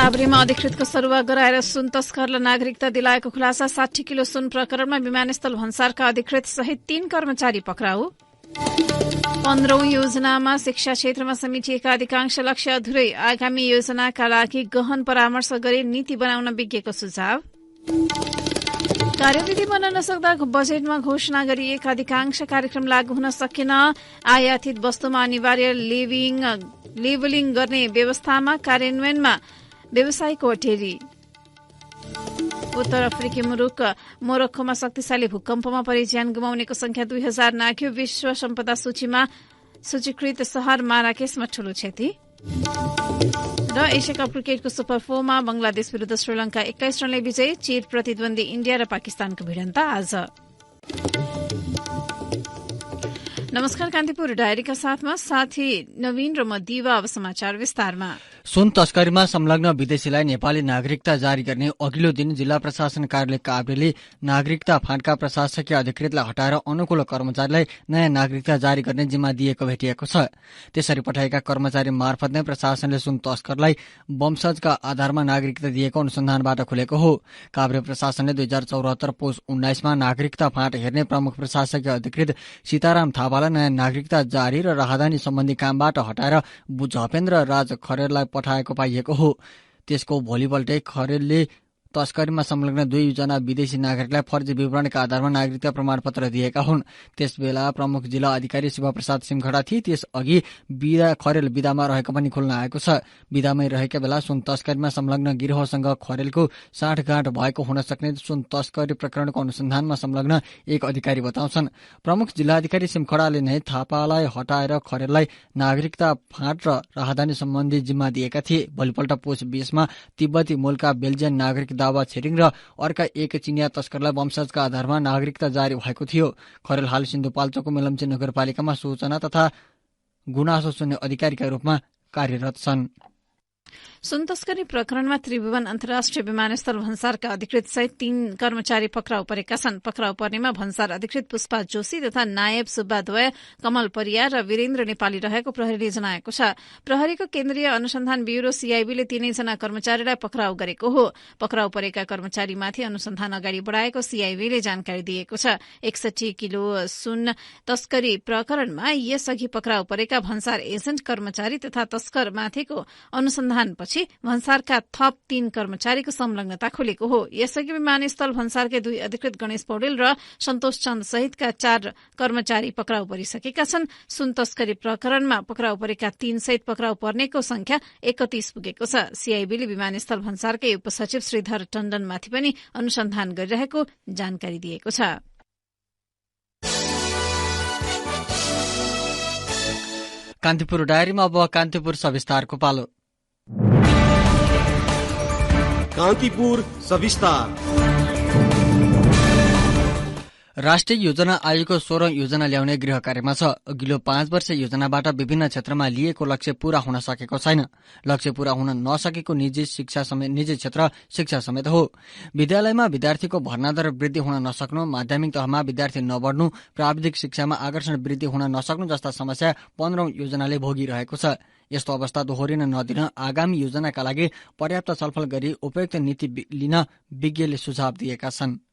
काभ्रेमा अधिकृतको सरुवा गराएर सुन तस्करलाई नागरिकता दिलाएको खुलासा। 60 किलो सुन प्रकरणमा विमानस्थल भन्सारका अधिकृत सहित 3 कर्मचारी पक्राउ। 15औं योजनामा शिक्षा क्षेत्रमा समेटिएका अधिकांश लक्ष्य अधुरै। आगामी योजनाका लागि गहन परामर्श गरी नीति बनाउन विज्ञको सुझाव। कार्यविधि बन्न नसक्दा बजेटमा घोषणा गरिएका अधिकांश कार्यक्रम लागू हुन सकेन। आयातित वस्तुमा अनिवार्य लेबलिङ गर्ने व्यवस्थामा कार्यान्वयनमा व्यवसायको अटेरी। उत्तर अफ्रिकी मुलुक मोरक्कोमा शक्तिशाली भूकम्पमा परि ज्यान गुमाउनेको संख्या 2000 नाग्यो। विश्व सम्पदा सूचीमा सूचीकृत शहर माराकेसमा ठूलो क्षति। र एसिया कप क्रिकेटको सुपर 4 मा बंगलादेश विरूद्ध श्रीलंका 21 रनले विजय। चिर प्रतिद्वन्दी इन्डिया र पाकिस्तानको भिडन्त आज। नमस्कार, कान्तिपुर डायरीका साथमा साथी नवीन र म दिवा। अब समाचार विस्तारमा। सुन तस्करीमा संलग्न विदेशीलाई नेपाली नागरिकता जारी गर्ने अघिल्लो दिन जिल्ला प्रशासन कार्यालय काभ्रेले नागरिकता फाँटका प्रशासकीय अधिकृतलाई हटाएर अनुकूल कर्मचारीलाई नयाँ नागरिकता जारी गर्ने जिम्मा दिएको भेटिएको छ। त्यसरी पठाएका कर्मचारी मार्फत नै प्रशासनले सुन तस्करलाई वंशजका आधारमा नागरिकता दिएको अनुसन्धानबाट खुलेको हो। काभ्रे प्रशासनले 2074 पौष 19 मा नागरिकता फाँट हेर्ने प्रमुख प्रशासकीय अधिकृत सीताराम थापालाई नयाँ नागरिकता जारी र राहदानी सम्बन्धी कामबाट हटाएर झपेन्द्र राज खरेललाई पठाएको पाइएको हो। त्यसको भोलिपल्टै खरेलले तस्करीमा संलग्न 2 जना विदेशी नागरिकलाई फर्जी विवरणका आधारमा नागरिकता प्रमाणपत्र दिएका हुन्। त्यसबेला प्रमुख जिल्ला अधिकारी शिवप्रसाद सिमखडा थिए। त्यसअघि खरेल विदामा रहेको पनि खुल्न आएको छ। विदामै रहेका बेला सुन तस्करीमा संलग्न गिरोहसँग खरेलको साँठगाँठ भएको हुन सक्ने सुन तस्करी प्रकरणको अनुसन्धानमा संलग्न एक अधिकारी बताउँछन्। प्रमुख जिल्ला अधिकारी सिमखडाले नै थापालाई हटाएर खरेललाई नागरिकता फाँट र राहदानी सम्बन्धी जिम्मा दिएका थिए। भोलिपल्ट पौष 20 मा तिब्बती मूलका बेल्जियन नागरिक दावा छिरिङ र अर्का एक चिनिया तस्करलाई वंशजका आधारमा नागरिकता जारी भएको थियो। खरेल हाल सिन्धुपाल्चोकको मेलम्ची नगरपालिकामा सूचना तथा गुनासो सुन्ने अधिकारीका रूपमा कार्यरत छन्। सुन तस्करी प्रकरणमा त्रिभुवन अन्तर्राष्ट्रिय विमानस्थल भन्सारका अधिकृत सहित 3 कर्मचारी पक्राउ परेका छन्। पक्राउ पर्नेमा भन्सार अधिकृत पुष्पा जोशी तथा नायब सुब्बाद्वय कमल परियार र वीरेन्द्र नेपाली रहेको प्रहरीले जनाएको छ। प्रहरीको केन्द्रीय अनुसन्धान ब्यूरो सीआईबीले 3 जना कर्मचारीलाई पक्राउ गरेको हो। पक्राउ परेका कर्मचारीमाथि अनुसन्धान अगाडि बढ़ाएको सीआईबीले जानकारी दिएको छ। 61 किलो सुन तस्करी प्रकरणमा यसअघि पक्राउ परेका भन्सार एजेन्ट कर्मचारी तथा तस्करमाथिको अनुसन्धानपछि भन्सारका थप 3 कर्मचारीको संलग्नता खुलेको हो। यसअघि विमानस्थल भन्सारकै 2 अधिकृत गणेश पौडेल र सन्तोष चन्द सहितका 4 कर्मचारी पक्राउ परिसकेका छन्। सुन तस्करी प्रकरणमा पक्राउ परेका 3 सहित पक्राउ पर्नेको संख्या 31 पुगेको छ। सीआईबीले विमानस्थल भन्सारकै उपसचिव श्रीधर टण्डनमाथि पनि अनुसन्धान गरिरहेको जानकारी दिएको छ। कान्तिपुर डायरीमा अब कान्तिपुर सविस्तारको पालो। कान्तिपुर सविस्तार। राष्ट्रिय योजना आयोगको 16औं योजना ल्याउने गृह कार्यमा छ। अघिल्लो 5 वर्ष योजनाबाट विभिन्न क्षेत्रमा लिएको लक्ष्य पूरा हुन सकेको छैन। लक्ष्य पूरा हुन नसकेको निजी क्षेत्र शिक्षा समेत हो। विद्यालयमा विद्यार्थीको भर्ना दर वृद्धि हुन नसक्नु, माध्यमिक तहमा विद्यार्थी नबढ्नु, प्राविधिक शिक्षामा आकर्षण वृद्धि हुन नसक्नु जस्ता समस्या 15औं योजनाले भोगिरहेको छ। यस्तो अवस्था दोहोरिन नदिन आगामी योजनाका लागि पर्याप्त छलफल गरी उपयुक्त नीति लिन विज्ञले सुझाव दिएका छन्।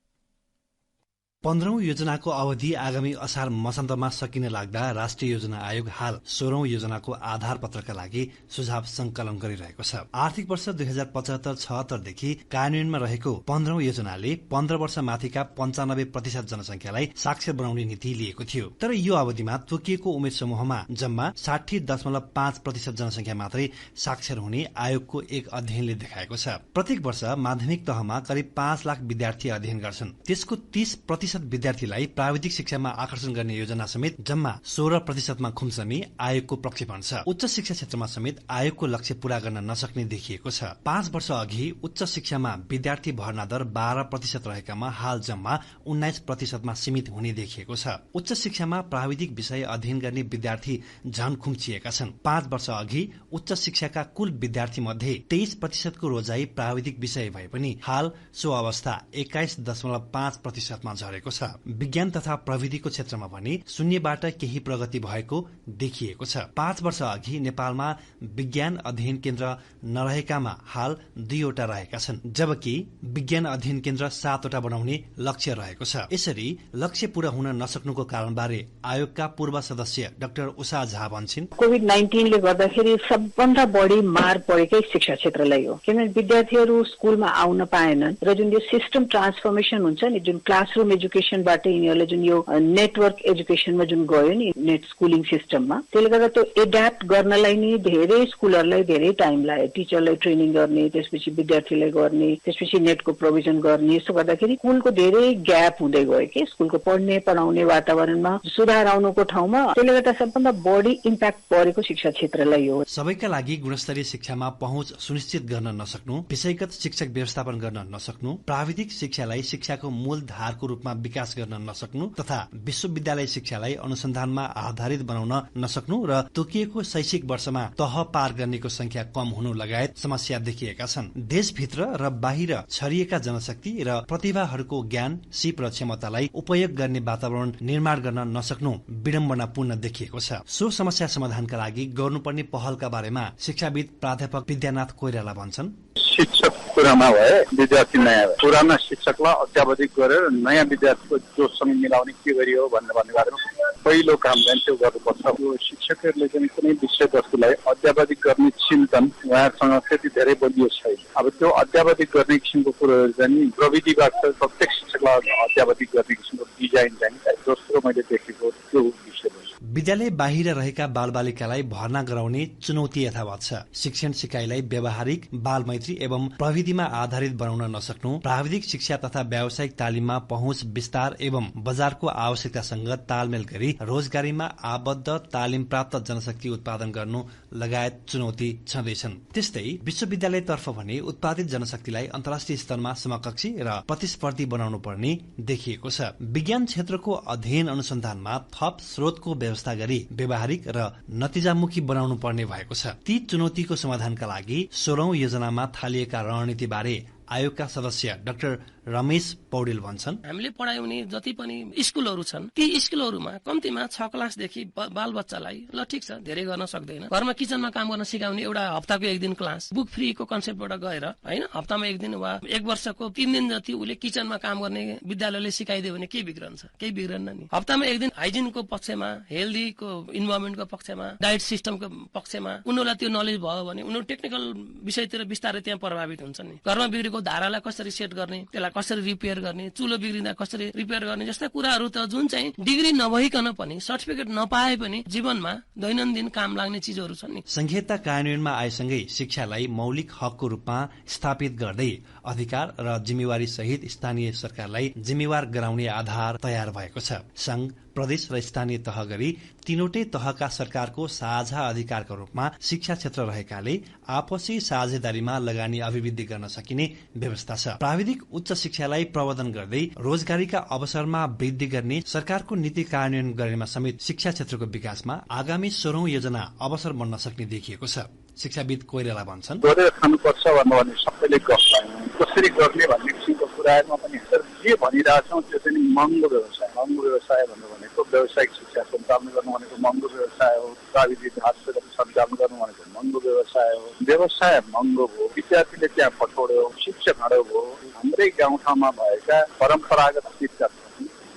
15औं योजनाको अवधि आगामी असार मसान्तमा सकिन लाग्दा राष्ट्रिय योजना आयोग हाल 16औं योजनाको आधार पत्रका लागि सुझाव संकलन गरिरहेको छ। आर्थिक वर्ष 2075-76 देखि कार्यान्वयनमा रहेको 15औं योजनाले 15 वर्ष माथिका 95% जनसंख्यालाई साक्षर बनाउने नीति लिएको थियो। तर यो अवधिमा तोकिएको उमेर समूहमा जम्मा 60.5% जनसंख्या मात्रै साक्षर हुने आयोगको एक अध्ययनले देखाएको छ। प्रत्येक वर्ष माध्यमिक तहमा करिब 5 लाख विद्यार्थी अध्ययन गर्छन्। त्यसको 30% विद्यार्थीलाई प्राविधिक शिक्षामा आकर्षण गर्ने योजना समेत जम्मा 16% खुम्सने आयोगको प्रक्षेपण छ। उच्च शिक्षा क्षेत्रमा समेत आयोगको लक्ष्य पूरा गर्न नसक्ने देखिएको छ। 5 वर्ष अघि उच्च शिक्षामा विद्यार्थी भर्ना दर 12% रहेकामा हाल जम्मा 19% सीमित हुने देखिएको छ। उच्च शिक्षामा प्राविधिक विषय अध्ययन गर्ने विद्यार्थी झन खुम्चिएका छन्। 5 वर्ष अघि उच्च शिक्षाका कुल विद्यार्थी मध्ये 23% को रोजाई प्राविधिक विषय भए पनि हाल सो अवस्था 21.5% मा झरेको रहेको छ। विज्ञान तथा प्रविधिको क्षेत्रमा पनि शून्यबाट केही प्रगति भएको देखिएको छ। 5 वर्ष अघि नेपालमा विज्ञान अध्ययन केन्द्र नरहेकामा हाल 2वटा रहेका छन्, जबकि विज्ञान अध्ययन केन्द्र 7वटा बनाउने लक्ष्य रहेको छ। यसरी लक्ष्य पूरा हुन नसक्नुको कारणबारे आयोगका पूर्व सदस्य डाक्टर उषा झा भन्छन्, कोभिड-19 ले गर्दाखेरि सबभन्दा बढी मार परेकै शिक्षा क्षेत्रलाई हो। किनभने विद्यार्थीहरू स्कुलमा आउन पाएनन् र जुन यो सिस्टम ट्रान्सफर्मेसन हुन्छ नि, जुन क्लासरुम एजुकेसनबाट यिनीहरूले जुन यो नेटवर्क एजुकेसनमा जुन गयो नि, नेट स्कुलिङ सिस्टममा, त्यसले गर्दा त्यो एड्याप्ट गर्नलाई नि धेरै स्कुलहरूलाई धेरै टाइम लाग्यो। टिचरलाई ट्रेनिङ गर्ने, त्यसपछि विद्यार्थीलाई गर्ने, त्यसपछि नेटको प्रोभिजन गर्ने। यसो गर्दाखेरि स्कुलको धेरै ग्याप हुँदै गयो कि स्कुलको पढ्ने पढाउने वातावरणमा सुधार आउनुको ठाउँमा। त्यसले गर्दा सबभन्दा बढी इम्प्याक्ट परेको शिक्षा क्षेत्रलाई हो। सबैका लागि गुणस्तरीय शिक्षामा पहुँच सुनिश्चित गर्न नसक्नु, विषयगत शिक्षक व्यवस्थापन गर्न नसक्नु, प्राविधिक शिक्षालाई शिक्षाको मूल धारको रूपमा विकास गर्न नसक्नु तथा विश्वविद्यालय शिक्षालाई अनुसन्धानमा आधारित बनाउन नसक्नु र तोकिएको शैक्षिक वर्षमा तह पार गर्नेको संख्या कम हुनु लगायत समस्या देखिएका छन्। देशभित्र र बाहिर छरिएका जनशक्ति र प्रतिभाहरूको ज्ञान, सिप र क्षमतालाई उपयोग गर्ने वातावरण निर्माण गर्न नसक्नु विडम्बनापूर्ण देखिएको छ। सो समस्या समाधानका लागि गर्नुपर्ने पहलका बारेमा शिक्षाविद प्राध्यापक विद्यानाथ कोइराला भन्छन्, शिक्षक कुरामा भए विद्यार्थी नयाँ भए, पुराना शिक्षकलाई अत्यावधिक गरेर नयाँ विद्यार्थीको जोसँग मिलाउने के गरियो भन्ने बारेमा पहिलो काम चाहिँ त्यो गर्नुपर्छ। यो शिक्षकहरूले चाहिँ कुनै विषयवस्तुलाई अत्यावधिक गर्ने चिन्तन उहाँहरूसँग त्यति धेरै बलियो छैन। अब त्यो अत्यावधिक गर्ने किसिमको कुरोहरू चाहिँ प्रविधिबाट प्रत्येक शिक्षकलाई अत्यावधिक गर्ने किसिमको डिजाइन चाहिँ दोस्रो मैले देखेको त्यो विषय हो। विद्यालय बाहिर रहेका बालबालिकालाई भर्ना गराउने चुनौती यथावत छ। शिक्षण सिकाइलाई व्यावहारिक, बालमैत्री एवं प्रविधिमा आधारित बनाउन नसक्नु, प्राविधिक शिक्षा तथा व्यावसायिक तालिममा पहुँच विस्तार एवं बजारको आवश्यकतासँग तालमेल गरी रोजगारीमा आबद्ध तालिम प्राप्त जनशक्ति उत्पादन गर्नु लगायत चुनौती छँदैछन्। त्यस्तै विश्वविद्यालयतर्फ भने उत्पादित जनशक्तिलाई अन्तर्राष्ट्रिय स्तरमा समकक्षी र प्रतिस्पर्धी बनाउनु पर्ने देखिएको छ। विज्ञान क्षेत्रको अध्ययन अनुसन्धानमा थप स्रोतको व्यवस्था गरी व्यावहारिक र नतिजामुखी बनाउनु पर्ने भएको छ। ती चुनौतीको समाधानका लागि 16औं योजनामा थालिएका रणनीति बारे आयोगका सदस्य डाक्टर रमेश पौडेल भन्छन्, हामीले पढाउने जति पनि स्कुलहरू छन् ती स्कुलहरूमा कम्तीमा 6 क्लासदेखि बाल बच्चालाई ल ठिक छ धेरै गर्न सक्दैन, घरमा किचनमा काम गर्न सिकाउने एउटा हप्ताको 1 दिन क्लास, बुक फ्रीको कन्सेप्टबाट गएर हैन हप्तामा 1 दिन वा 1 वर्षको 3 दिन जति उले किचनमा काम गर्ने विद्यालयले सिकाइदियो भने के बिग्रन्छ? केही बिग्रन्न नि। हप्तामा 1 दिन हाइजिनको पक्षमा, हेल्दीको इन्भाइरोमेन्टको पक्षमा, डाइट सिस्टमको पक्षमा उनीहरूलाई त्यो नलेज भयो भने उनीहरू टेक्निकल विषयतिर बिस्तारै त्यहाँ प्रभावित हुन्छन् नि। घरमा बिग्रेको धारालाई कसरी सेट गर्ने, त्यसलाई कसरी रिपेयर गर्ने, चुलो बिग्रिँदा कसरी रिपेयर गर्ने जस्ता कुराहरू त जुन चाहिँ डिग्री नभइकन पनि, सर्टिफिकेट नपाए पनि जीवनमा दैनन्दिन काम लाग्ने चीजहरू छन् नि। संहिता कार्यान्वयनमा आएसँगै शिक्षालाई मौलिक हकको रूपमा स्थापित गर्दै अधिकार र जिम्मेवारी सहित स्थानीय सरकारलाई जिम्मेवार गराउने आधार तयार भएको छ। संघ, प्रदेश र स्थानीय तह गरी तीनवटै तहका सरकारको साझा अधिकारको रूपमा शिक्षा क्षेत्र रहेकाले आपसी साझेदारीमा लगानी अभिवृद्धि गर्न सकिने व्यवस्था छ। प्राविधिक उच्च शिक्षालाई प्रवर्धन गर्दै रोजगारीका अवसरमा वृद्धि गर्ने सरकारको नीति कार्यान्वयन गरेमा समेत शिक्षा क्षेत्रको विकासमा आगामी 16औं योजना अवसर बन्न सक्ने देखिएको छ। शिक्षाविद कोइराला भन्छन्, गरेर खानुपर्छ भन्ने सबैले कसरी गर्ने भन्ने किसिमको कुराहरूमा पनि जे भनिरहेछौँ त्यो चाहिँ महँगो व्यवसाय। महँगो व्यवसाय भन्नु भनेको व्यावसायिक शिक्षा सञ्चालन गर्नु भनेको महँगो व्यवसाय हो, प्राविधिक ढाँचागत सञ्चालन गर्नु भनेको महँगो व्यवसाय हो। व्यवसाय महँगो हो, विद्यार्थीले त्यहाँ पठाउयो, शिक्षक हराउ हो। हाम्रै गाउँठाउँमा भएका परम्परागत शिक्षक,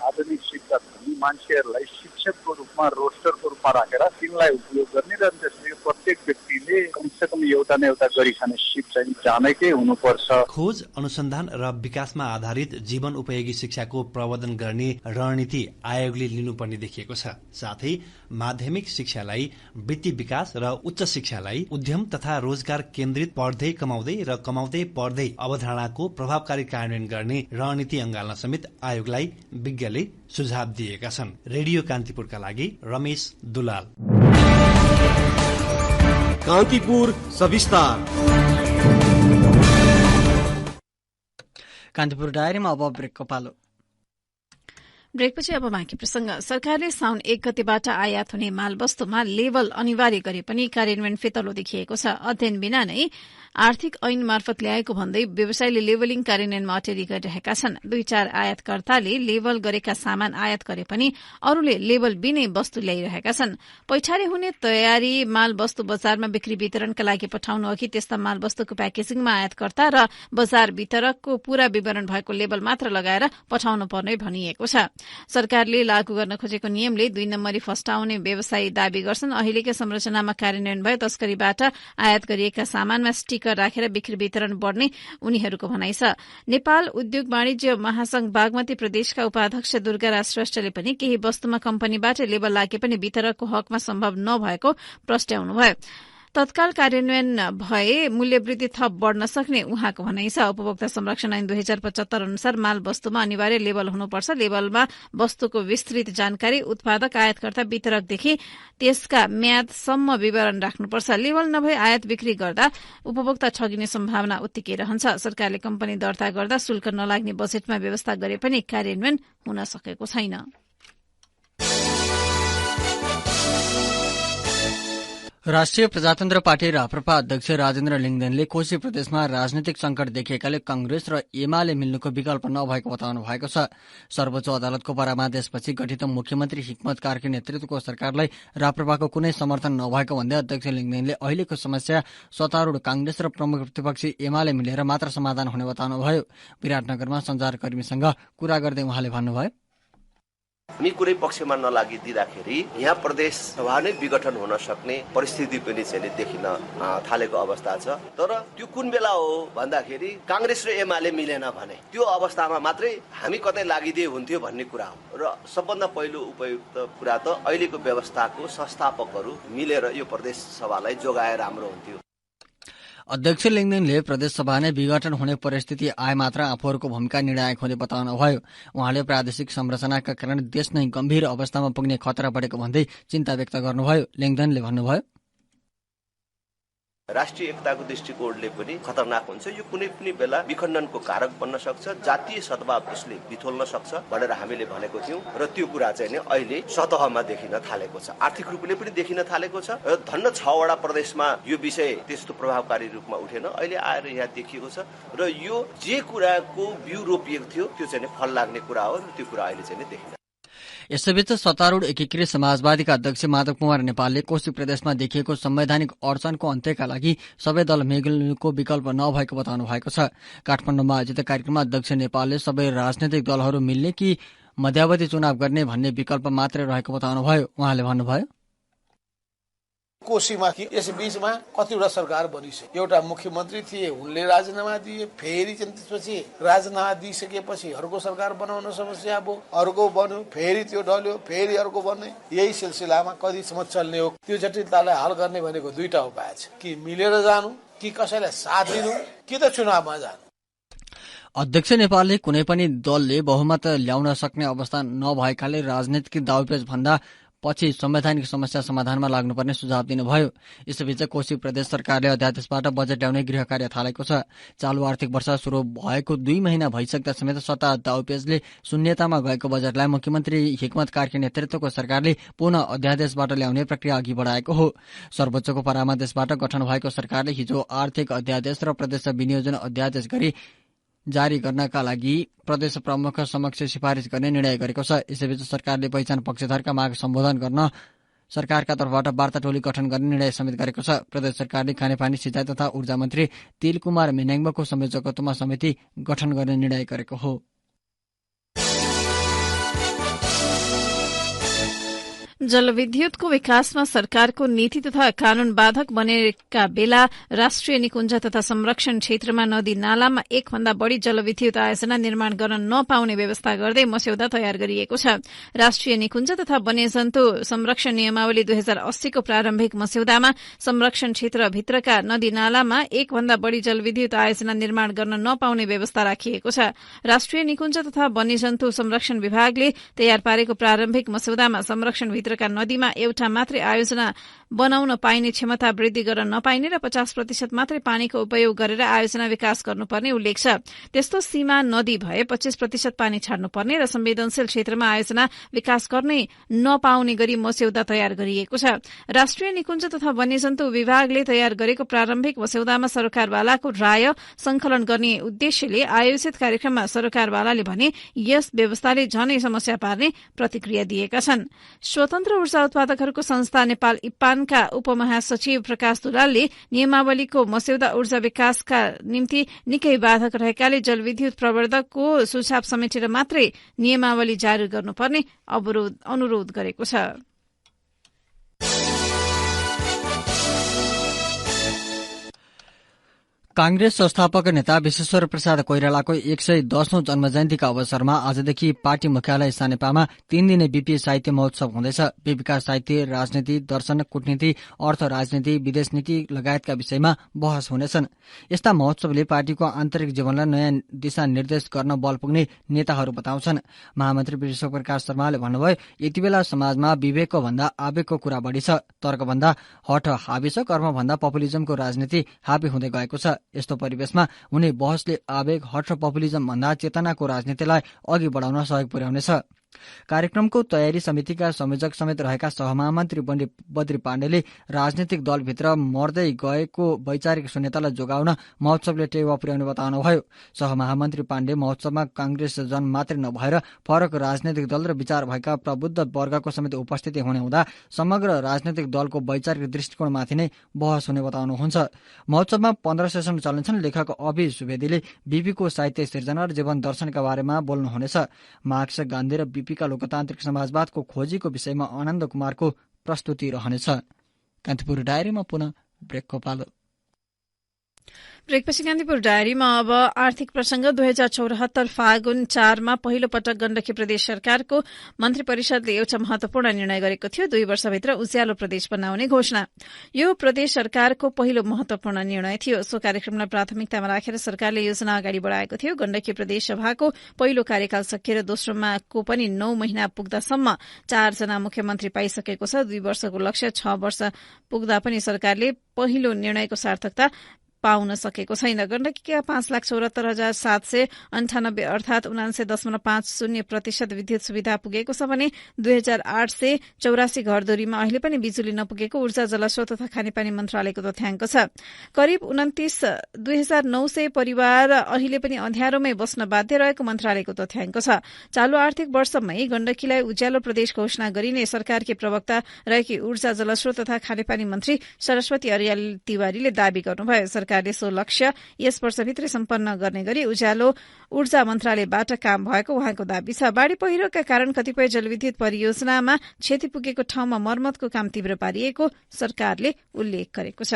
आधुनिक शिक्षक मान्छेहरूलाई शिक्षकको रूपमा, रोस्टरको रूपमा राखेर तिनलाई उपयोग गर्ने र त्यसले प्रत्येक व्यक्तिले कमसेकम एउटा न एउटा गरिखाने सिप चाहिँ जानेकै हुनुपर्छ। खोज, अनुसन्धान र विकासमा आधारित जीवन उपयोगी शिक्षाको प्रवर्धन गर्ने रणनीति आयोगले लिनुपर्ने देखिएको छ। साथै माध्यमिक शिक्षालाई वृत्ति विकास र उच्च शिक्षालाई उद्यम तथा रोजगार केन्द्रित पढ्दै कमाउँदै र कमाउँदै पढ्दै अवधारणाको प्रभावकारी कार्यान्वयन गर्ने रणनीति अँगाल्न समेत आयोगलाई विज्ञले सुझाव दिएका छन्। रेडियो कान्तिपुरका लागि रमेश दुलाल। कान्तिपुर सविस्तार। कान्तिपुर डायरीमा अब ब्रेकको पालो। ब्रेकपछि अब बाँकी प्रसंग। सरकारले साउन 1 गतेबाट आयात हुने मालवस्तुमा लेबल अनिवार्य गरे पनि कार्यान्वयन फितलो देखिएको छ। अध्ययन बिना नै आर्थिक ऐन मार्फत ल्याएको भन्दै व्यवसायले लेबलिङ कार्यान्वयनमा अटेरी गरिरहेका छन्। 2-4 आयातकर्ताले लेबल गरेका सामान आयात गरे पनि अरूले लेबल बिनै वस्तु ल्याइरहेका छन्। पैठारी हुने तयारी माल वस्तु बजारमा बिक्री वितरणका लागि पठाउनु अघि त्यस्ता माल वस्तुको प्याकेजिङमा आयातकर्ता र बजार वितरकको पूरा विवरण भएको लेबल मात्र लगाएर पठाउनु पर्ने भनिएको छ। सरकारले लागू गर्न खोजेको नियमले 2 नम्बरी फस्टाउने व्यवसायी दावी गर्छन्। अहिलेकै संरचनामा कार्यान्वयन भए तस्करीबाट आयात गरिएका सामानमा स्टिकर राखेर बिक्री वितरण बढ्ने उनीहरूको भनाइ छ। नेपाल उद्योग वाणिज्य महासंघ बागमती प्रदेशका उपाध्यक्ष दुर्गाराज श्रेष्ठले पनि केही वस्तुमा कम्पनीबाट लेबल लागे पनि वितरकको हकमा सम्भव नभएको प्रस्ट्याउनुभयो। तत्काल कार्यान्वयन भए मूल्यवृद्धि थप बढ़न सक्ने उहाँको भनाइ छ। उपभोक्ता संरक्षण ऐन 2075 अनुसार माल वस्तुमा अनिवार्य लेबल हुनुपर्छ। लेबलमा वस्तुको विस्तृत जानकारी उत्पादक, आयातकर्ता, वितरकदेखि त्यसका म्यादसम्म विवरण राख्नुपर्छ। लेबल नभई आयात बिक्री गर्दा उपभोक्ता ठगिने सम्भावना उत्तिकै रहन्छ। सरकारले कम्पनी दर्ता गर्दा शुल्क नलाग्ने बजेटमा व्यवस्था गरे पनि कार्यान्वयन हुन सकेको छैन। राष्ट्रिय प्रजातन्त्र पार्टी राप्रपा अध्यक्ष राजेन्द्र लिङदेनले कोशी प्रदेशमा राजनीतिक संकट देखिएकाले कांग्रेस र एमाले मिल्नुको विकल्प नभएको बताउनु भएको छ। सर्वोच्च अदालतको परामर्शपछि गठित मुख्यमन्त्री हिक्मत कार्की नेतृत्वको सरकारलाई राप्रपाको कुनै समर्थन नभएको भन्दै अध्यक्ष लिङदेनले अहिलेको समस्या सत्तारूढ कांग्रेस र प्रमुख प्रतिपक्षी एमाले मिलेर मात्र समाधान हुने बताउनुभयो। विराटनगरमा सञ्चारकर्मीसँग कुरा गर्दै उहाँले भन्नुभयो, हामी कुनै पक्षमा नलागिदिँदाखेरि यहाँ प्रदेश सभा नै विघटन हुन सक्ने परिस्थिति पनि चाहिँ देखिन थालेको अवस्था छ। तर त्यो कुन बेला हो भन्दाखेरि कांग्रेस र एमाले मिलेन भने त्यो अवस्थामा मात्रै हामी कतै लागिदिए हुन्थ्यो भन्ने कुरा हो। र सबभन्दा पहिलो उपयुक्त कुरा त अहिलेको व्यवस्थाको संस्थापकहरू मिलेर यो प्रदेश सभालाई जोगाए राम्रो हुन्थ्यो। अध्यक्ष लिङदेनले प्रदेशसभा नै विघटन हुने परिस्थिति आए मात्र आफूहरूको भूमिका निर्णायक हुने बताउनुभयो। उहाँले प्रादेशिक संरचनाका कारण देश नै गम्भीर अवस्थामा पुग्ने खतरा बढेको भन्दै चिन्ता व्यक्त गर्नुभयो। लिङदेनले भन्नुभयो, राष्ट्रिय एकताको दृष्टिकोणले पनि खतरनाक हुन्छ। यो कुनै पनि बेला विखण्डनको कारक बन्न सक्छ, जातीय सद्भाव यसले बिथोल्न सक्छ भनेर हामीले भनेको थियौं र त्यो कुरा चाहिँ नि अहिले सतहमा देखिन थालेको छ। आर्थिक रूपले पनि देखिन थालेको छ र धन्न 6 वटा प्रदेशमा यो विषय त्यस्तो प्रभावकारी रूपमा उठेन, अहिले आएर यहाँ देखिएको छ र यो जे कुराको बिउ रोपिएको थियो त्यो चाहिँ फल लाग्ने कुरा हो र त्यो कुरा अहिले चाहिँ देखिन। यसैबीच सत्तारूढ एकीकृत समाजवादीका अध्यक्ष माधव कुमार नेपालले कोशी प्रदेशमा देखिएको संवैधानिक अडचनको अन्त्यका लागि सबै दल मिल्नुको विकल्प नभएको बताउनु भएको छ। काठमाडौँमा आयोजित कार्यक्रममा अध्यक्ष नेपालले सबै राजनैतिक दलहरू मिल्ने कि मध्यावधि चुनाव गर्ने भन्ने विकल्प मात्रै रहेको बताउनुभयो। उहाँले भन्नुभयो, कोशीमा यस बीचमा कतिवटा सरकार बनिसक्यो। एउटा मुख्यमन्त्री थिए, उनले राजीनामा दिए, फेरि त्यसपछि राजीनामा दिइसकेपछि अर्को सरकार बनाउन समस्या भयो, अर्को बन्यो, फेरि त्यो ढल्यो, फेरि अर्को बन्ने। यही सिलसिलामा कतिसम्म चल्ने हो त्यो जटिलतालाई हल गर्ने भनेको 2टा उपाय छ, कि मिलेर जानु, कि कसैलाई साथ दिनु, कि त चुनावमा जानु। अध्यक्ष नेपालले कुनै पनि दलले बहुमत ल्याउन सक्ने अवस्था नभएकाले राजनीतिक दाउपेच भन्दा पछि संवैधानिक समस्या समाधानमा लाग्नुपर्ने सुझाव दिनुभयो। यसैबीच कोशी प्रदेश सरकारले अध्यादेशबाट बजेट ल्याउने गृह कार्य थालेको छ। चालू आर्थिक वर्ष शुरू भएको 2 महिना भइसक्दा समेत सत्ता दाउपेचले शून्यतामा गएको बजेटलाई मुख्यमन्त्री हिक्मत कार्की नेतृत्वको सरकारले पुनः अध्यादेशबाट ल्याउने प्रक्रिया अघि बढाएको हो। सर्वोच्चको परामर्शबाट गठन भएको सरकारले हिजो आर्थिक अध्यादेश र प्रदेश विनियोजन अध्यादेश गरी जारी गर्नका लागि प्रदेश प्रमुख समक्ष सिफारिस गर्ने निर्णय गरेको छ। यसैबीच सरकारले पहिचान पक्षधरका माग सम्बोधन गर्न सरकारका तर्फबाट वार्ता टोली गठन गर्ने निर्णय समेत गरेको छ। प्रदेश सरकारले खानेपानी, सिंचाई तथा ऊर्जा मन्त्री तिलकुमार मेनाङको संयोजकत्वमा समिति गठन गर्ने निर्णय गरेको हो। जलविद्युतको विकासमा सरकारको नीति तथा कानून बाधक बनेका बेला राष्ट्रिय निकुञ्ज तथा संरक्षण क्षेत्रमा नदी नालामा 1 भन्दा बढ़ी जलविद्युत आयोजना निर्माण गर्न नपाउने व्यवस्था गर्दै मस्यौदा तयार गरिएको छ। राष्ट्रिय निकुञ्ज तथा वन्यजन्तु संरक्षण नियमावली 2080 को प्रारम्भिक मस्यौदामा संरक्षण क्षेत्रभित्रका नदी नालामा 1 भन्दा बढ़ी जलविद्युत आयोजना निर्माण गर्न नपाउने व्यवस्था राखिएको छ। राष्ट्रिय निकुञ्ज तथा वन्यजन्तु संरक्षण विभागले तयार पारेको प्रारम्भिक मस्यौदामा संरक्षण भित्रका नदीमा एउटा मात्रै आयोजना बनाउन पाइने क्षमता वृद्धि गर्न नपाइने र 50% मात्रै पानीको उपयोग गरेर आयोजना विकास गर्नुपर्ने उल्लेख छ। त्यस्तो सीमा नदी भए 25% पानी छाड्नुपर्ने र संवेदनशील क्षेत्रमा आयोजना विकास गर्ने नपाउने गरी मस्यौदा तयार गरिएको छ। राष्ट्रिय निकुञ्ज तथा वन्यजन्तु विभागले तयार गरेको प्रारम्भिक मस्यौदामा सरकारवालाको राय संकलन गर्ने उद्देश्यले आयोजित कार्यक्रममा सरकारवालाले भने यस व्यवस्थाले झनै समस्या पार्ने प्रतिक्रिया दिएका छन्। स्वतन्त्र ऊर्जा उत्पादकहरूको संस्था नेपाल इप्पानका उपमहासचिव प्रकाश दुलालले नियमावलीको मस्यौदा ऊर्जा विकासका निम्ति निकै बाधक रहेकाले जलविद्युत प्रवर्धकको सुझाव समेटेर मात्रै नियमावली जारी गर्नुपर्ने अनुरोध गरेको छ। कांग्रेस संस्थापक नेता विश्वेश्वर प्रसाद कोइरालाको 110औं जन्मजयन्तीका अवसरमा आजदेखि पार्टी मुख्यालय सानेपामा 3 दिने बीपी साहित्य महोत्सव हुँदैछ। बीपीका साहित्य, राजनीति, दर्शन, कूटनीति, अर्थ राजनीति, विदेश नीति लगायतका विषयमा बहस हुनेछन्। यस्ता महोत्सवले पार्टीको आन्तरिक जीवनलाई नयाँ दिशा निर्देश गर्न बल पुग्ने नेताहरू बताउँछन्। महामन्त्री विश्वप्रकाश शर्माले भन्नुभयो, यति बेला समाजमा विवेकको भन्दा आवेगको कुरा बढी छ। तर्कभन्दा हठ हावी छ, कर्मभन्दा पपुलिजमको राजनीति हावी हुँदै गएको छ। यस्तो परिवेशमा हुने बहसले आवेग, हठ र पपुलिजम भन्दा चेतनाको राजनीतिलाई अघि बढाउन सहयोग पुर्याउनेछ। कार्यक्रमको तयारी समितिका संयोजक समेत रहेका सहमहामन्त्री बद्री पाण्डेले राजनीतिक दलभित्र मर्दै गएको वैचारिक शून्यतालाई जोगाउन महोत्सवले टेवा पुर्याउने बताउनुभयो। सहमहामन्त्री पाण्डे माओवादीमा कांग्रेस जन मात्रै नभएर फरक राजनैतिक दल र विचार भएका प्रबुद्ध वर्गको समेत उपस्थिति हुने हुँदा समग्र राजनैतिक दलको वैचारिक दृष्टिकोणमाथि नै बहस हुने बताउनुहुन्छ। महोत्सवमा 15 सेसन चल्नेछन्। लेखक अभि सुवेदीले बीपीको साहित्य सिर्जना र जीवन दर्शनका बारेमा बोल्नुहुनेछ। मार्क्स, गान्धी र बीपीका लोकतान्त्रिक समाजवादको खोजीको विषयमा आनन्द कुमारको प्रस्तुति रहनेछ। कान्तिपुर डायरीमा पुनः ब्रेकको पालो। ब्रेकपछि कान्तिपुर डायरीमा अब आर्थिक प्रसंग। 2074 फागुन 4 मा पहिलो पटक गण्डकी प्रदेश सरकारको मन्त्री परिषदले एउटा महत्वपूर्ण निर्णय गरेको थियो, 2 वर्षभित्र उज्यालो प्रदेश बनाउने घोषणा। यो प्रदेश सरकारको पहिलो महत्वपूर्ण निर्णय थियो। सो कार्यक्रमलाई प्राथमिकतामा राखेर सरकारले योजना अगाडि बढ़ाएको थियो। गण्डकी प्रदेश सभाको पहिलो कार्यकाल सकिएर दोस्रोमाको पनि 9 महिना पुग्दासम्म 4 जना मुख्यमन्त्री पाइसकेको छ। 2 वर्षको लक्ष्य 6 वर्ष पुग्दा पनि सरकारले पहिलो निर्णयको सार्थकता पाउन सकेको छैन। गण्डकीका 5,74,798 अर्थात 99.50% विद्युत सुविधा पुगेको छ भने 2,884 घरधुरीमा अहिले पनि बिजुली नपुगेको ऊर्जा जलस्रोत तथा खानेपानी मन्त्रालयको तथ्याङ्क छ। करिब 29,900 परिवार अहिले पनि अँध्यारोमै बस्न बाध्य रहेको मन्त्रालयको तथ्याङ्क छ। चालू आर्थिक वर्षमै गण्डकीलाई उज्यालो प्रदेश घोषणा गरिने सरकारकी प्रवक्ता रहेकी ऊर्जा जलस्रोत तथा खानेपानी मन्त्री सरस्वती अर्याल तिवारीले दावी गर्नुभयो। सरकारले सो लक्ष्य यस वर्षभित्रै सम्पन्न गर्ने गरी उज्यालो ऊर्जा मन्त्रालयबाट काम भएको उहाँको दावी छ। बाढ़ी पहिरोका कारण कतिपय जलविद्युत परियोजनामा क्षति पुगेको ठाउँमा मर्मतको काम तीव्र पारिएको सरकारले उल्लेख गरेको छ।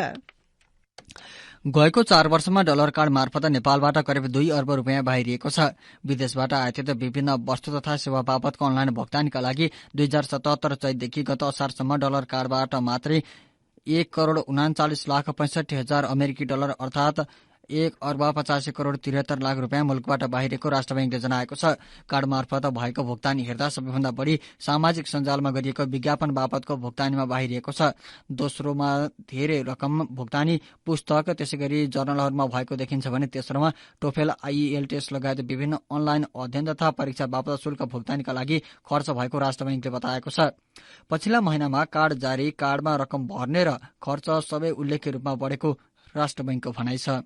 गएको 4 वर्षमा डलर कार्ड मार्फत नेपालबाट करिब 2 अर्ब रुपियाँ बाहिरिएको छ। विदेशबाट आयातित विभिन्न वस्तु तथा सेवा बापतको अनलाइन भुक्तानीका लागि 2077 चैतदेखि गत असारसम्म डलर कार्डबाट मात्रै 1,39,65,000 अमेरिकी डलर अर्थात 1,85,73,00,000 रुपियाँ मुलुकबाट बाहिरेको राष्ट्र बैंकले जनाएको छ। कार्ड मार्फत भएको भुक्तानी हेर्दा सबैभन्दा बढ़ी सामाजिक सञ्जालमा गरिएको विज्ञापन बापतको भुक्तानीमा बाहिरिएको छ। दोस्रोमा धेरै रकम भुक्तानी पुस्तक त्यसैगरी जर्नलहरूमा भएको देखिन्छ भने तेस्रोमा टोफेल, आईएल टेस्ट लगायत विभिन्न अनलाइन अध्ययन तथा परीक्षा बापत शुल्क भुक्तानीका लागि खर्च भएको राष्ट्र बैंकले बताएको छ। पछिल्ला महिनामा कार्ड जारी, कार्डमा रकम भर्ने र खर्च सबै उल्लेख्य रूपमा बढेको राष्ट्र बैंकको भनाइ छ।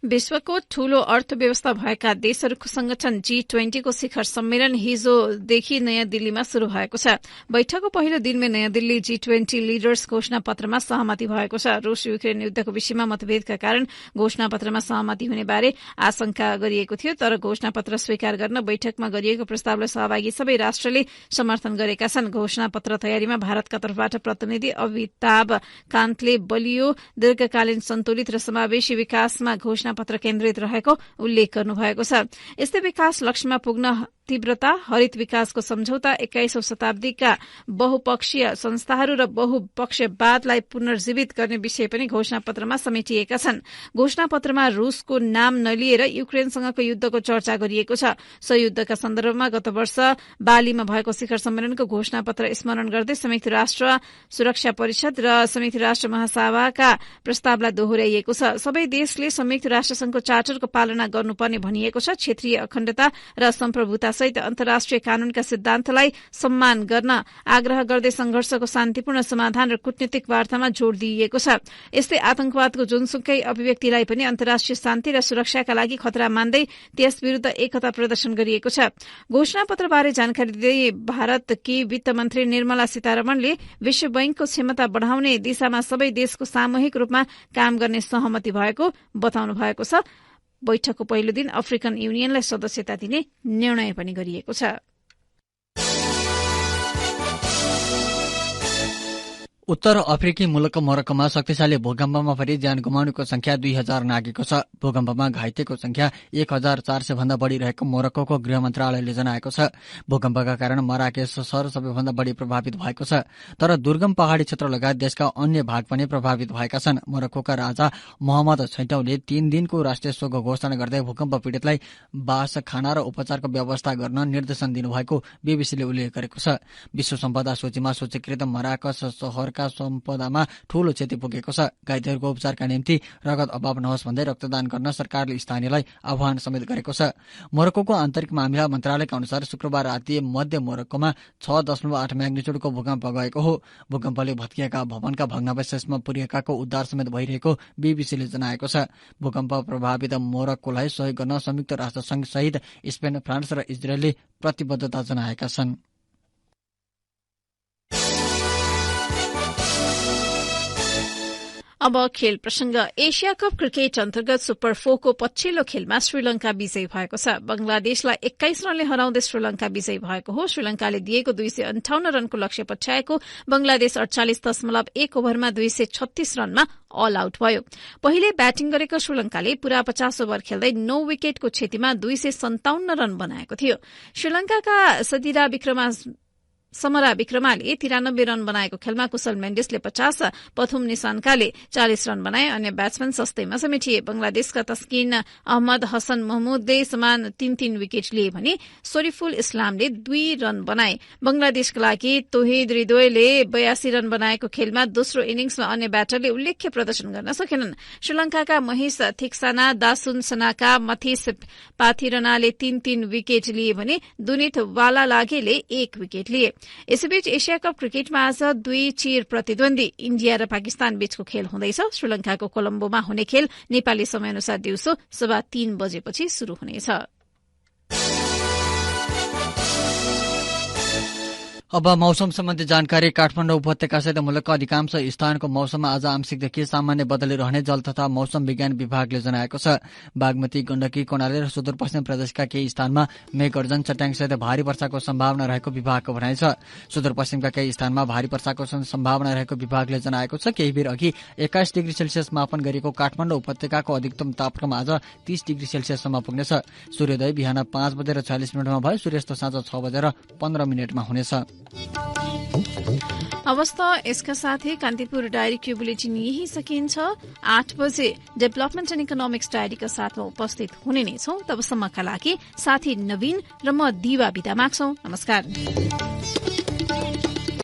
विश्वको ठूलो अर्थव्यवस्था भएका देशहरूको संगठन G20 को शिखर सम्मेलन हिजोदेखि नयाँ दिल्लीमा शुरू भएको छ। बैठकको पहिलो दिनमै नयाँ दिल्ली G20 लिडर्स घोषणा पत्रमा सहमति भएको छ। रूस युक्रेन युद्धको विषयमा मतभेदका कारण घोषणा पत्रमा सहमति हुने बारे आशंका गरिएको थियो, तर घोषणा पत्र स्वीकार गर्न बैठकमा गरिएको प्रस्तावलाई सहभागी सबै राष्ट्रले समर्थन गरेका छन्। घोषणा पत्र तयारीमा भारतका तर्फबाट प्रतिनिधि अमिताभ कान्तले बलियो दीर्घकालीन सन्तुलित र समावेशी विकासमा घोषणा घोषणापत्र केन्द्रित रहेको उल्लेख गर्नुभएको छ। यस्तै विकास लक्ष्यमा पुग्न तीव्रता, हरित विकासको सम्झौता, 21औं शताब्दीका बहुपक्षीय संस्थाहरू र बहुपक्षवादलाई पुनर्जीवित गर्ने विषय पनि घोषणापत्रमा समेटिएका छन्। घोषणापत्रमा रूसको नाम नलिएर युक्रेनसँगको युद्धको चर्चा गरिएको छ। सो युद्धका सन्दर्भमा गत वर्ष बालीमा भएको शिखर सम्मेलनको घोषणापत्र स्मरण गर्दै संयुक्त राष्ट्र सुरक्षा परिषद र संयुक्त राष्ट्र महासभाका प्रस्तावलाई दोहोर्याइएको छ। सबै देशले संयुक्त राष्ट्रसंघको चार्टरको पालना गर्नुपर्ने भनिएको छ। क्षेत्रीय अखण्डता र सम्प्रभुता सहित अन्तर्राष्ट्रिय कानूनका सिद्धान्तलाई सम्मान गर्न आग्रह गर्दै संघर्षको शान्तिपूर्ण समाधान र कूटनीतिक वार्तामा जोड़ दिइएको छ। यस्तै आतंकवादको जुनसुकै अभिव्यक्तिलाई पनि अन्तर्राष्ट्रिय शान्ति र सुरक्षाका लागि खतरा मान्दै त्यस विरूद्ध एकता प्रदर्शन गरिएको छ। घोषणापत्रबारे जानकारी दिँदै भारतकी वित्त मन्त्री निर्मला सीतारमणले विश्व बैंकको क्षमता बढ़ाउने दिशामा सबै देशको सामूहिक रूपमा काम गर्ने सहमति भएको बताउनु भएको छ। बैठकको पहिलो दिन अफ्रिकन युनियनलाई सदस्यता दिने निर्णय पनि गरिएको छ। उत्तर अफ्रिकी मुलुक मोरक्कोमा शक्तिशाली भूकम्पमा परि ज्यान गुमाउनेको संख्या 2000 नागेको छ। भूकम्पमा घाइतेको संख्या 1400 भन्दा बढ़ी रहेको मोरक्कोको गृह मन्त्रालयले जनाएको छ। भूकम्पका कारण मराकेस शहर सबैभन्दा बढ़ी प्रभावित भएको छ, तर दुर्गम पहाड़ी क्षेत्र लगायत देशका अन्य भाग पनि प्रभावित भएका छन्। मोरक्कोका राजा मोहम्मद छैटौंले 3 दिनको राष्ट्रिय शोकको घोषणा गर्दै भूकम्प पीड़ितलाई बास, खाना र उपचारको व्यवस्था गर्न निर्देशन दिनुभएको बीबीसीले उल्लेख गरेको छ। विश्व सम्पदा सूचीमा सूचीकृत मराकस शहर सम्पदामा ठूलो क्षति पुगेको छ। घाइतेहरूको उपचारका निम्ति रगत अभाव नहोस् भन्दै रक्तदान गर्न सरकारले स्थानीयलाई आह्वान समेत गरेको छ। मोरक्कोको आन्तरिक मामिला मन्त्रालयका अनुसार शुक्रबार राति मध्य मोरक्कोमा 6.8 म्याग्निट्युडको भूकम्प गएको हो। भूकम्पले भत्किएका भवनका भग्नावशेषमा पुर्याएको उद्धार समेत भइरहेको बीबीसीले जनाएको छ। भूकम्प प्रभावित मोरक्कोलाई सहयोग गर्न संयुक्त राष्ट्रसंघ सहित स्पेन, फ्रान्स र इजरायलले प्रतिबद्धता जनाएका छन्। अब खेल प्रसंग। एशिया कप क्रिकेट अन्तर्गत सुपर 4 को पछिल्लो खेलमा श्रीलंका विजयी भएको छ। बंगलादेशलाई 21 रनले हराउँदै श्रीलंका विजयी भएको हो। श्रीलंकाले दिएको 258 रनको लक्ष्य पछ्याएको बंगलादेश 48.1 ओभरमा 236 रनमा अल आउट भयो। पहिले ब्याटिङ गरेको श्रीलंकाले पूरा 50 ओभर खेल्दै 9 विकेटको क्षतिमा 257 रन बनाएको थियो। श्रीलंकाका समरा विक्रमाले 93 रन बनाएको खेलमा कुशल मेन्डिसले 50, पथुम निशानकाले 40 रन बनाए। अन्य ब्याट्सम्यान सस्तैमा समेटिए। बंगलादेशका तस्किन अहमद, हसन महमुदले समान 3-3 विकेट लिए भने शरीफुल इस्लामले 2 रन बनाए। बंगलादेशका लागि तोहिद रिदोयले 82 रन बनाएको खेलमा दोस्रो इनिङ्समा अन्य ब्याटरले उल्लेख्य प्रदर्शन गर्न सकेनन्। श्रीलंकाका महेश थिक्साना, दासुन सनाका, मथिस पाथिरनाले 3-3 विकेट लिए भने दुनित वालालागेले 1 विकेट लिए। यसैबीच एशिया कप क्रिकेटमा आज 2 चिर प्रतिद्वन्दी इन्डिया र पाकिस्तान बीचको खेल हुँदैछ। श्रीलंकाको कोलम्बोमा हुने खेल नेपाली समयअनुसार दिउँसो 3:15 बजेपछि शुरू हुनेछ। अब मौसम सम्बन्धी जानकारी। काठमाडौँ उपत्यकासहित मुलुकका अधिकांश स्थानको मौसममा आज आंशिकदेखि सामान्य बदली रहने जल तथा मौसम विज्ञान विभागले जनाएको छ। बागमती, गण्डकी, कर्णाली र सुदूरपश्चिम प्रदेशका केही स्थानमा मेघगर्जन, चट्याङसहित भारी वर्षाको सम्भावना रहेको विभागको भनाइ छ। सुदूरपश्चिमका केही स्थानमा भारी वर्षाको सम्भावना रहेको विभागले जनाएको छ। केही बेर अघि 21 डिग्री सेल्सियस मापन गरिएको काठमाडौँ उपत्यकाको अधिकतम तापक्रम आज 30 डिग्री सेल्सियससम्म पुग्नेछ। सूर्योदय बिहान 5:46 भयो। सूर्यास्त साँझ 6:15 हुनेछ। अवस्था यसका साथै कान्तिपुर डायरीको बुलेटिन यही सकिन्छ। 8 बजे डेभलपमेन्ट एन्ड इकोनोमिक्स डायरीका साथमा उपस्थित हुने नै छौं। तबसम्मका लागि साथी नवीन र म दिवा बिदा माग्छौं। नमस्कार।